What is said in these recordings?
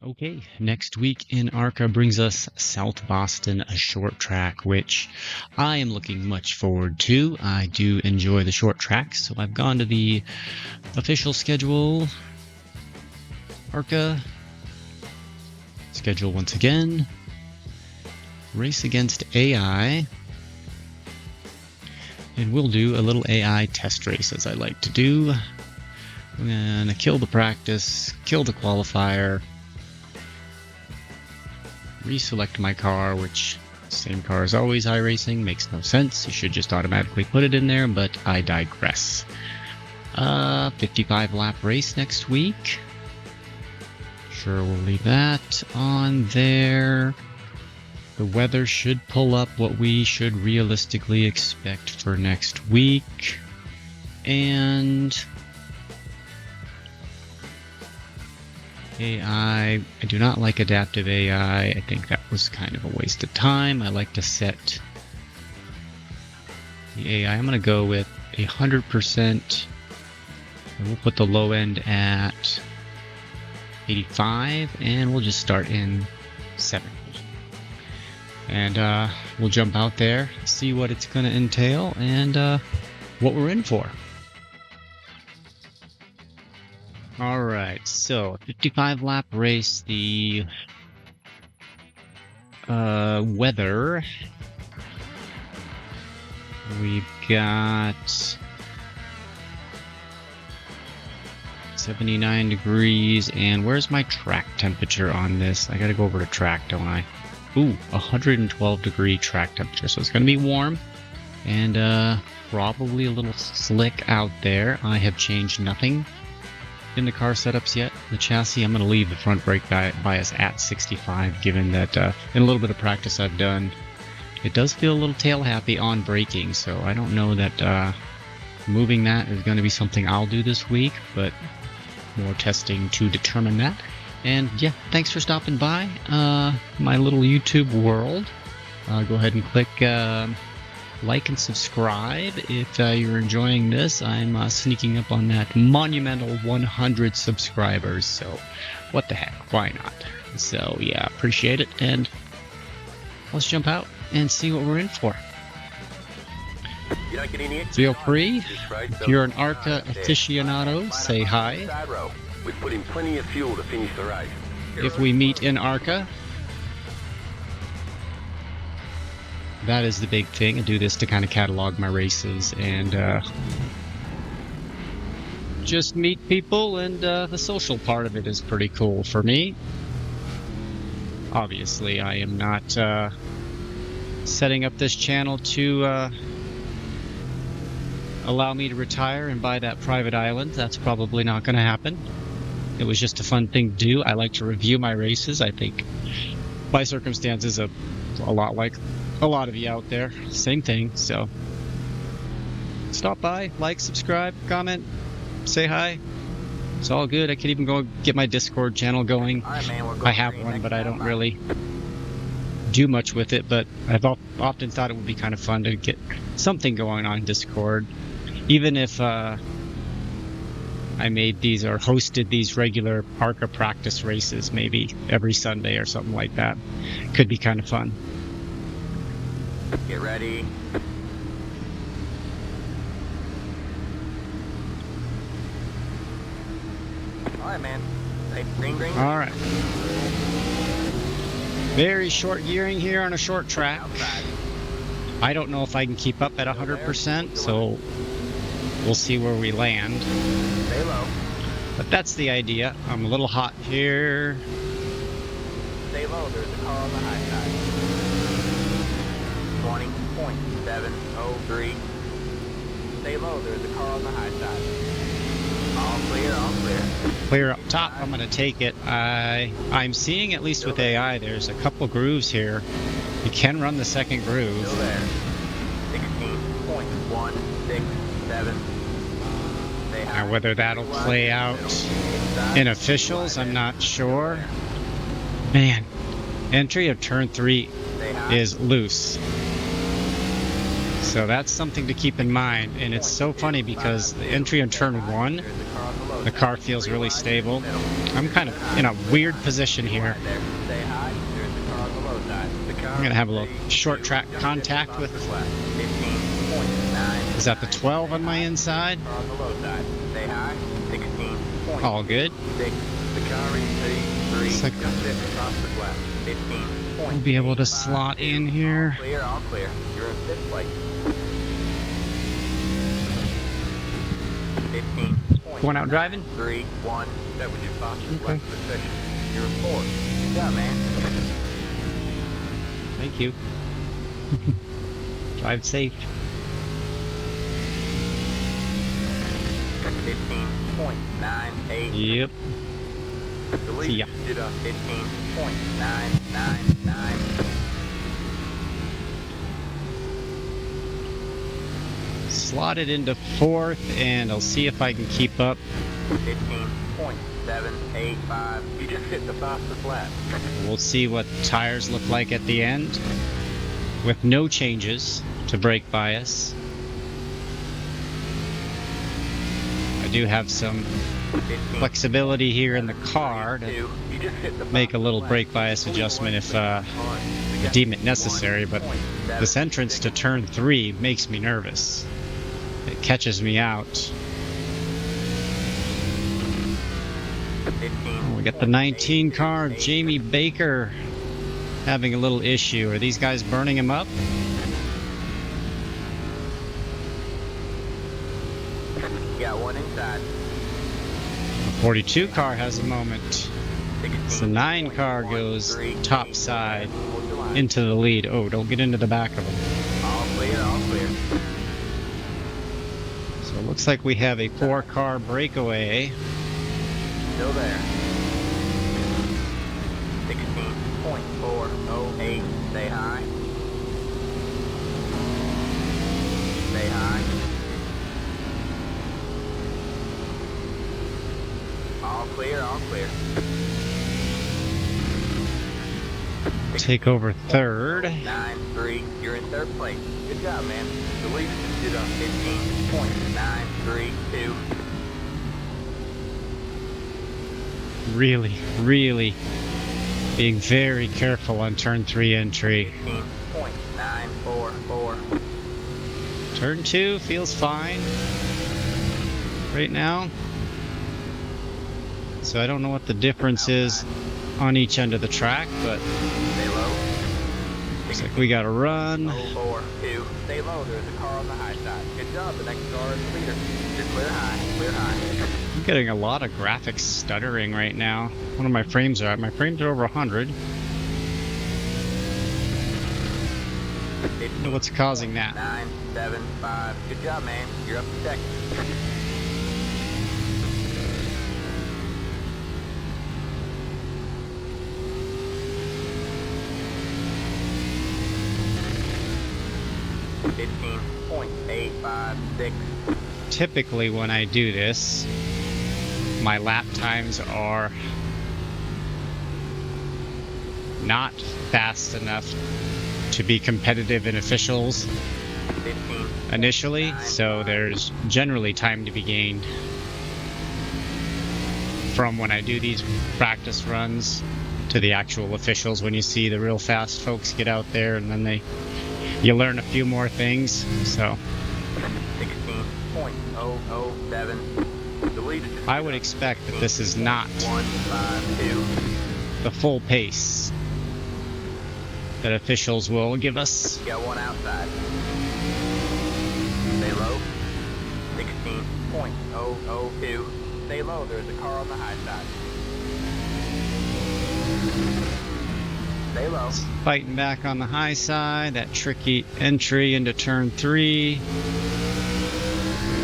Okay, next week in ARCA brings us South Boston, a short track, which I am looking much forward to. I do enjoy the short tracks, so I've gone to the official schedule. ARCA schedule once again. Race against AI. And we'll do a little AI test race, as I like to do. I'm gonna kill the practice, kill the qualifier, reselect my car, which same car as always, iRacing, makes no sense. You should just automatically put it in there, but I digress. 55 lap race next week. Sure, we'll leave that on there. The weather should pull up what we should realistically expect for next week. And AI, I do not like adaptive AI. I think that was kind of a waste of time. I like to set the AI. I'm going to go with 100%. And we'll put the low end at 85, and we'll just start in 7. And we'll jump out there, see what it's going to entail, and what we're in for. Alright, so 55 lap race, the weather. We've got 79 degrees, and where's my track temperature on this? I gotta go over to track, don't I? Ooh, 112 degree track temperature, so it's gonna be warm, and probably a little slick out there. I have changed nothing in the car setups yet. The chassis, I'm going to leave the front brake bias at 65, given that in a little bit of practice I've done, it does feel a little tail happy on braking, so I don't know that moving that is going to be something I'll do this week, but more testing to determine that. And yeah, thanks for stopping by my little YouTube world. Go ahead and click like and subscribe if you're enjoying this. I'm sneaking up on that monumental 100 subscribers, so what the heck, why not? So yeah, appreciate it, and let's jump out and see what we're in for. Feel free, if you're an ARCA aficionado, say hi. We put in plenty of fuel to finish the race. If we meet in ARCA, that is the big thing. I do this to kind of catalog my races and just meet people, and the social part of it is pretty cool for me. Obviously, I am not setting up this channel to allow me to retire and buy that private island. That's probably not going to happen. It was just a fun thing to do. I like to review my races. I think my circumstances are a lot like a lot of you out there. Same thing. So stop by, like, subscribe, comment, say hi. It's all good. I could even go get my Discord channel going. I have one, but I don't really do much with it. But I've often thought it would be kind of fun to get something going on Discord. Even if I made these or hosted these regular ARCA practice races maybe every Sunday or something like that. Could be kind of fun. Get ready. Alright, man. Ring, ring. Alright. Very short gearing here on a short track. I don't know if I can keep up at 100%, so we'll see where we land. Stay low. But that's the idea. I'm a little hot here. Stay low. There's a car on the high side. 20.703. Stay low. There's a car on the high side. All clear. All clear. Clear up top. I'm going to take it. I'm seeing, at least with AI, there's a couple grooves here. You can run the second groove. Still there. 16.167. Now, whether that'll play out in officials, I'm not sure. Man, entry of turn 3 is loose. So that's something to keep in mind. And it's so funny because the entry on turn 1 car on the low The side. car feels really stable. I'm kind of in a weird position here. Stay high. There's the car on the low side. I'm gonna have a little short track contact with. 15.9. Is that the 12 on my inside? Car on the low side. Stay high. 16. All good. 6. The car in P3. Looks like Just hit across the flat. 15. we'll be able to slot in here. Clear, all clear. You're in fifth place. 15. Going out driving? 3, 1. That was your fastest Okay. lap of the session. You're in fourth. Good job, man. Thank you. Drive safe. 15.98. Yep. The See ya. lead stood up 15.999. Slotted into fourth, and I'll see if I can keep up. 15.785. You just hit the fastest lap. We'll see what tires look like at the end, with no changes to brake bias. I do have some flexibility here in the car to make a little brake bias adjustment if I deem it necessary, but this entrance to turn 3 makes me nervous. It catches me out. We got the 19 car, Jamie Baker, having a little issue. Are these guys burning him up? Got one inside. The 42 car has a moment. The 9 car goes top side into the lead. Oh, don't get into the back of him. All clear, all clear. So it looks like we have a 4 car breakaway. Still there. 16.408. Stay high. Stay high. All clear, all clear. Take over third. 9-3. You're in third place. Good job, man. The lead stood on 15.932. Really being very careful on turn 3 entry. 15.944. Turn 2 feels fine right now. So I don't know what the difference is on each end of the track, but Stay low. looks like we got a run. 042. Stay low. There's a car on the high side. Good job. The next car is the leader. You're clear high. Clear high. I'm getting a lot of graphics stuttering right now. One of my frames are at. My frames are over 100. I don't know what's causing that. 975. Good job, man. You're up to second. .856. Typically when I do this, my lap times are not fast enough to be competitive in officials initially, so there's generally time to be gained from when I do these practice runs to the actual officials, when you see the real fast folks get out there and then you learn a few more things. So 16.007. The lead is I would expect that this is not 152. the full pace that officials will give us. Got one outside. Stay low. 16.002. Stay low. There's a car on the high side. Stay low. Fighting back on the high side, that tricky entry into turn 3.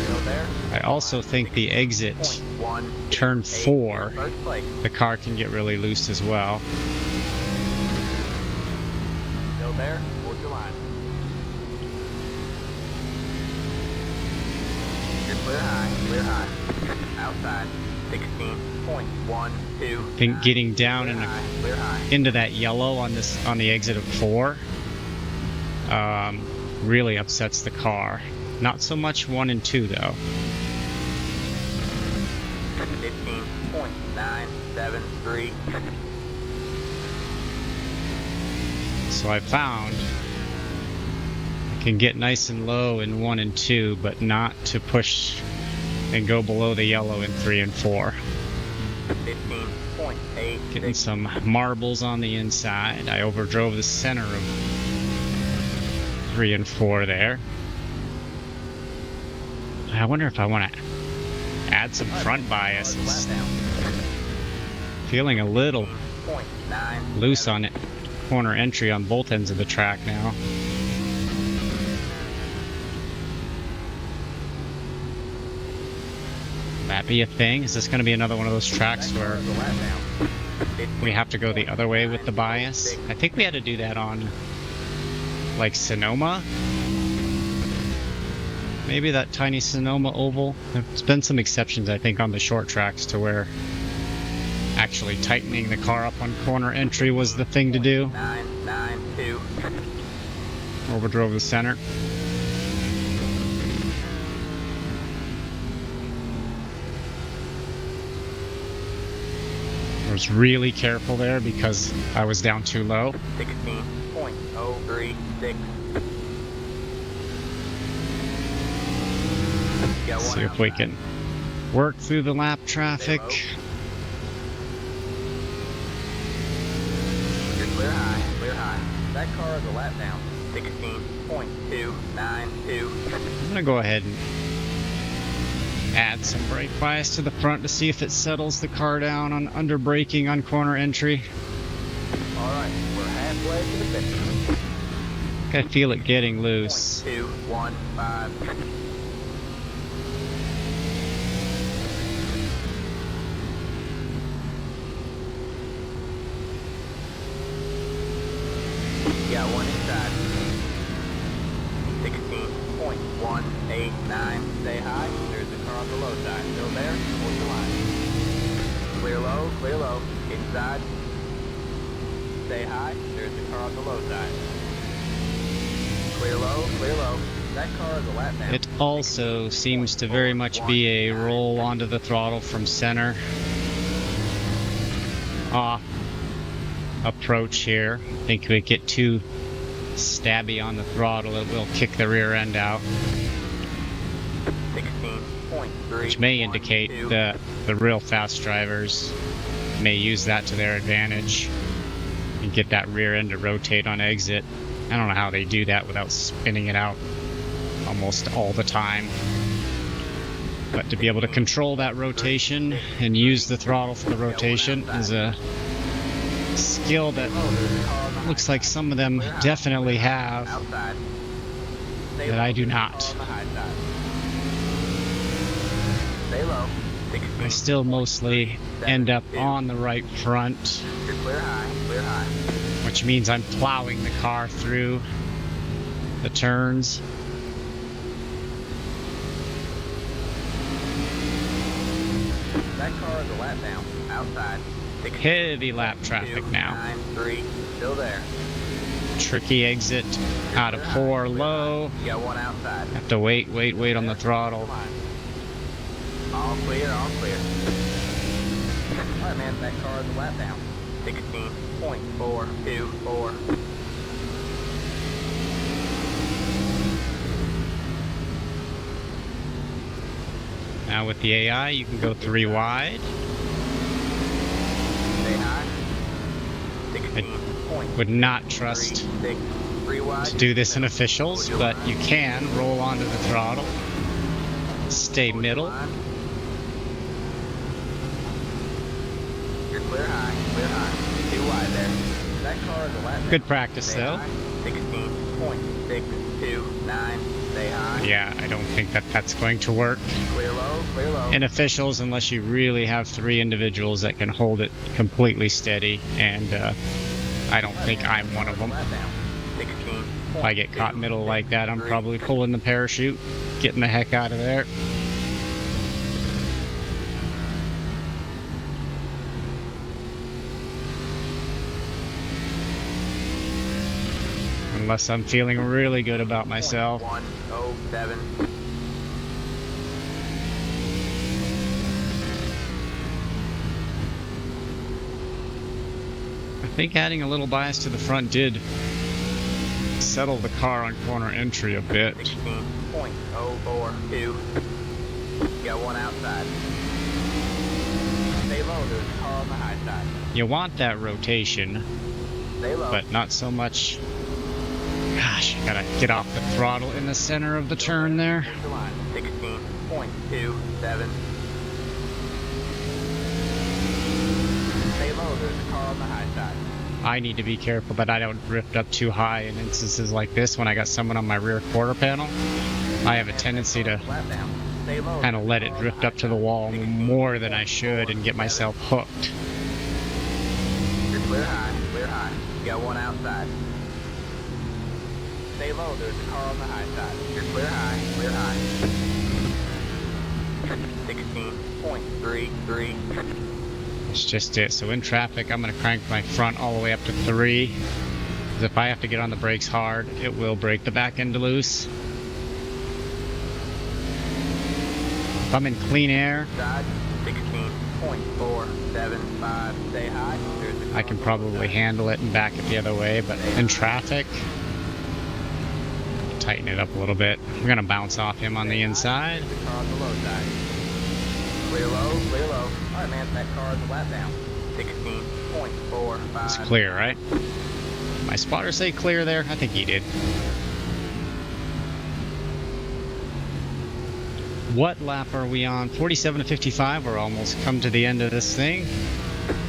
Still there. I also think the exit, 1. turn 4, First place. the car can get really loose as well. Still there. Towards the line. You're clear high. Clear high. Outside. 16.12. I think getting down Clear in high. Clear high. into that yellow on the exit of 4 really upsets the car. Not so much 1 and 2 though. 15.973. So I found I can get nice and low in 1 and 2, but not to push and go below the yellow in 3 and 4. 15.8. Getting some marbles on the inside. I overdrove the center of 3 and 4 there. I wonder if I want to add some front bias. Feeling a little loose on it. Corner entry on both ends of the track now. That be a thing? Is this going to be another one of those tracks where we have to go the other way with the bias? I think we had to do that on like Sonoma. Maybe that tiny Sonoma oval. There's been some exceptions, I think, on the short tracks to where actually tightening the car up on corner entry was the thing to do. 992. Overdrove the center. I was really careful there because I was down too low. 16.036. See if we can work through the lap traffic. You're clear high, clear high. That car is a lap down. 16.292. I'm gonna go ahead and add some brake bias to the front to see if it settles the car down on under braking on corner entry. Alright, we're halfway to the finish. I feel it getting loose. 215. Got one inside. 16.189. Stay high. There's the car on the low side. Still there? Hold the line. Clear low, clear low. Inside. Stay high. There's the car on the low side. Clear low, clear low. That car is a lap down. It also seems to very much be a roll onto the throttle from center off approach here. I think if we get too stabby on the throttle, it will kick the rear end out, which may indicate that the real fast drivers may use that to their advantage and get that rear end to rotate on exit. I don't know how they do that without spinning it out almost all the time, but to be able to control that rotation and use the throttle for the rotation is a skill that looks like some of them definitely have that I do not. I still mostly end up on the right front, which means I'm plowing the car through the turns. That car is a lap down, outside. Heavy lap traffic now. 9-3, still there. Tricky exit out of 4 low. You got one outside. Have to wait on the throttle. All clear, all clear. Alright man, that car is a lap down. 16.424. Now with the AI, you can go 3 wide. I would not trust to do this in officials, but you can roll onto the throttle, stay middle. You're clear high, 2 wide there. That car is a lap down. Good practice though. 16.629. Stay high. Yeah, I don't think that that's going to work Clear low, clear low. in officials unless you really have 3 individuals that can hold it completely steady, and I don't think I'm one of them. If I get caught middle like that, I'm probably pulling the parachute, getting the heck out of there. Unless I'm feeling really good about myself. 107. think adding a little bias to the front did settle the car on corner entry a bit. 16.042. Got one outside. Stay low, there's a car on the high side. You want that rotation, Stay low. but not so much. Gosh, gotta get off the throttle in the center of the turn there. 16.27. Stay low, there's a car on the high side. I need to be careful that I don't drift up too high in instances like this when I got someone on my rear quarter panel. I have a tendency to kind of let it drift up to the wall more than I should and get myself hooked. You're clear high, clear high. You got one outside. Stay low, there's a car on the high side. You're clear high, clear high. 16.33. That's just it. So in traffic, I'm going to crank my front all the way up to 3. Because if I have to get on the brakes hard, it will break the back end loose. If I'm in clean air, 16.475. Stay high. I can probably handle it and back it the other way. But in traffic, tighten it up a little bit. We're going to bounce off him on the inside. Clear low, clear low. Alright, man, that car is a lap down. 16.45. It's clear, right? My spotter say clear there? I think he did. What lap are we on? 47 to 55. We're almost come to the end of this thing.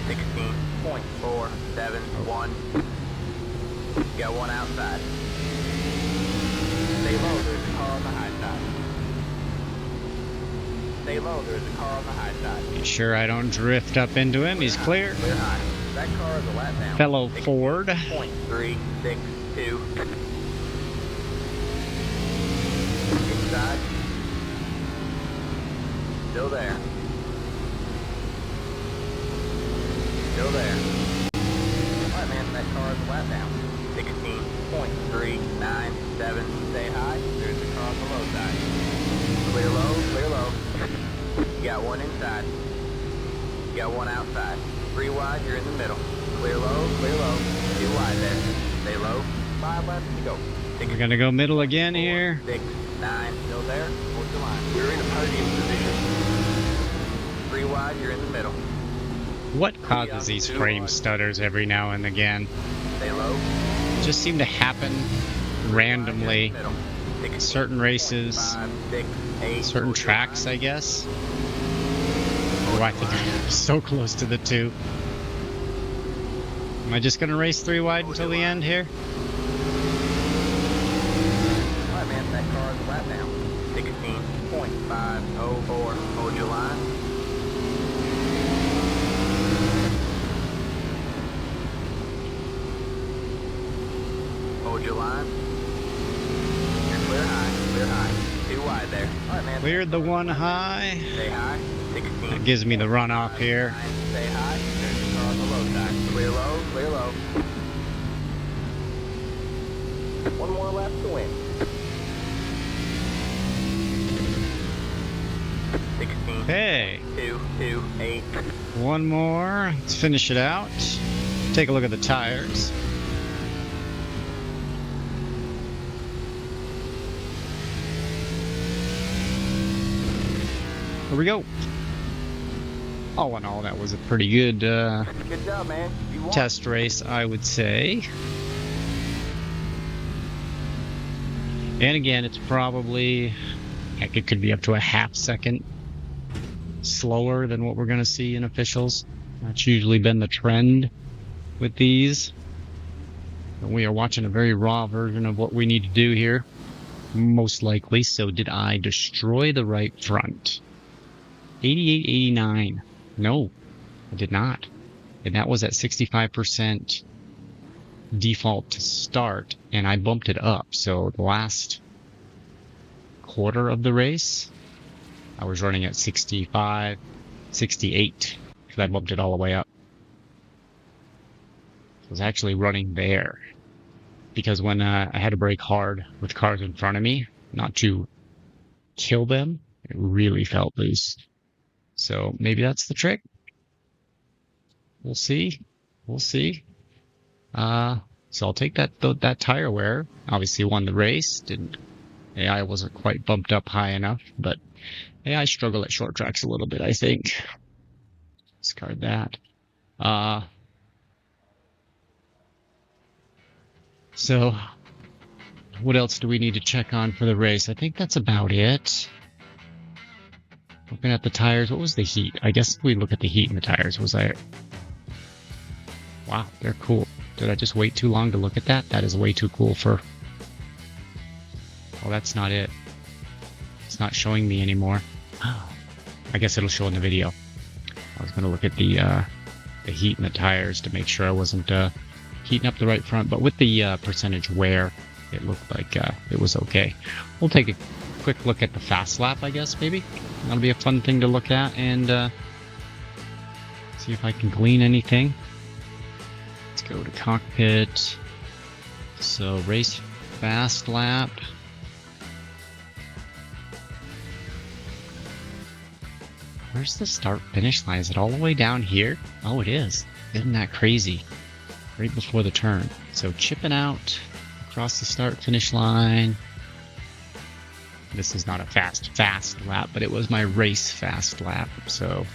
16.471. Got one outside. Stay low, there's a car on the high side. Stay low, there's a car on the high side. Be sure I don't drift up into him. He's clear. Clear high. That car is a lap down. Fellow Ford. 0.362. Inside. Still there. Still there. Alright, man, that car is a lap down. 16.397. Stay high. There's a car on the low side. Clear low, clear low. You got one inside. You got one outside. 3 wide, you're in the middle. Clear low, 2 wide there. Stay low. 5 left to go. We're gonna go middle again here. 6, 9, still there. Hold the line. You're in a podium position. 3 wide, you're in the middle. What causes these frame stutters every now and again? Stay low. Just seem to happen randomly. Certain races, 5, 6, 8, certain tracks, I guess. Oh, I think I'm so close to the 2. Am I just gonna race 3 wide until the end here? Alright, man, that car is a lap down. 16.504. Hold your line. Hold your line. You're clear high, clear high. 2 wide there. Alright, man. Cleared the 1 high. Stay high. 16. That gives me the runoff here. Stay high. There's the car on the low side. Clear low, clear low. 1 more lap to win. 16. Hey, 2, 2, 8. 1 more. Let's finish it out. Take a look at the tires. Here we go. All in all, that was a pretty good Good job, man. You won. test race, I would say. And again, it's probably, heck, it could be up to a half second slower than what we're going to see in officials. That's usually been the trend with these. And we are watching a very raw version of what we need to do here, most likely. So did I destroy the right front? 88-89. No, I did not. And that was at 65% default to start, and I bumped it up. So the last quarter of the race, I was running at 65, 68, because I bumped it all the way up. I was actually running there, because when I had to brake hard with cars in front of me, not to kill them, it really felt loose. So maybe that's the trick. We'll see. We'll see. So I'll take that tire wear. Obviously won the race. AI wasn't quite bumped up high enough, but AI struggle at short tracks a little bit, I think. Discard that. So what else do we need to check on for the race? I think that's about it. Looking at the tires, what was the heat? I guess we look at the heat in the tires. Wow, they're cool. Did I just wait too long to look at that? That is way too cool for... Well, that's not it. It's not showing me anymore. I guess it'll show in the video. I was going to look at the heat in the tires to make sure I wasn't heating up the right front, but with the percentage wear, it looked like it was okay. We'll take a quick look at the fast lap, I guess, maybe. That'll be a fun thing to look at and see if I can glean anything. Let's go to cockpit. So race fast lap. Where's the start finish line? Is it all the way down here? Oh, it is. Isn't that crazy? Right before the turn. So chipping out across the start finish line. This is not a fast lap, but it was my race fast lap. So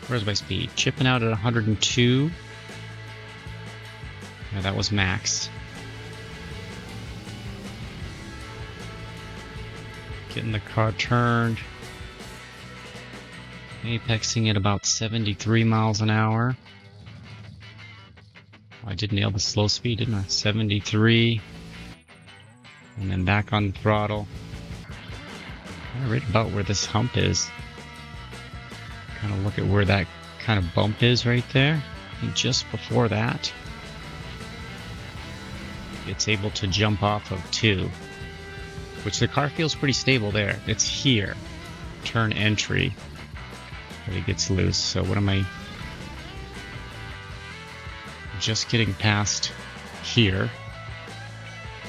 where's my speed? Chipping out at 102. Yeah, that was max. Getting the car turned. Apexing at about 73 miles an hour. I did nail the slow speed, didn't I? 73. And then back on the throttle. Right about where this hump is. Kind of look at where that kind of bump is right there. And just before that, it's able to jump off of 2. Which the car feels pretty stable there. It's here. Turn entry. It gets loose. So what am I just getting past here?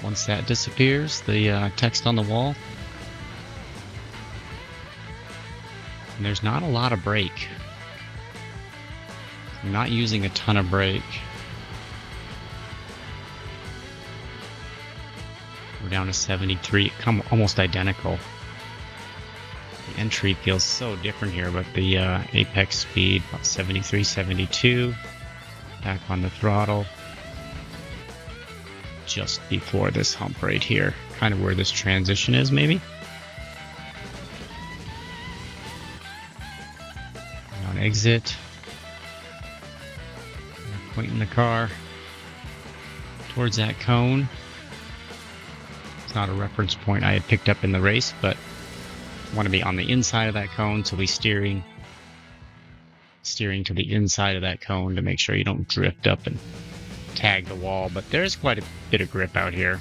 Once that disappears, the text on the wall, and there's not a lot of brake. I'm not using a ton of brake. We're down to 73, come almost identical. The entry feels so different here, but the apex speed, about 73, 72. Back on the throttle. Just before this hump right here. Kind of where this transition is, maybe. And on exit. Pointing the car towards that cone. It's not a reference point I had picked up in the race, but want to be on the inside of that cone, so we steering to the inside of that cone to make sure you don't drift up and tag the wall. But there's quite a bit of grip out here,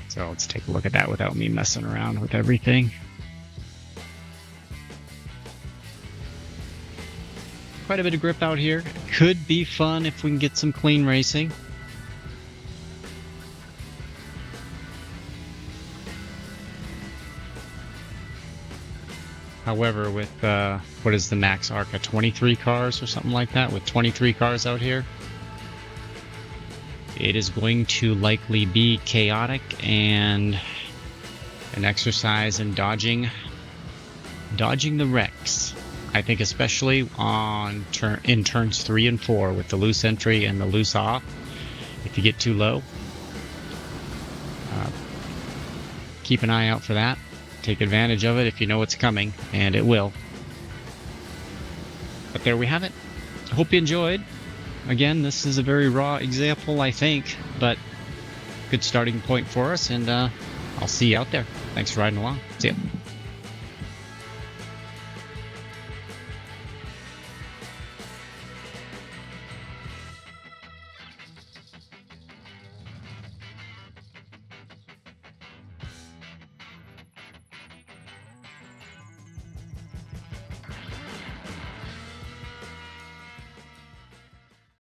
so let's take a look at that without me messing around with everything. Quite a bit of grip out here. Could be fun if we can get some clean racing. However, with, what is the max ARCA, 23 cars or something like that? With 23 cars out here, it is going to likely be chaotic and an exercise in dodging the wrecks. I think especially in turns 3 and 4 with the loose entry and the loose off. If you get too low, keep an eye out for that. Take advantage of it if you know it's coming, and it will. But there we have it. I hope you enjoyed. Again, this is a very raw example, I think, but good starting point for us, and I'll see you out there. Thanks for riding along. See ya.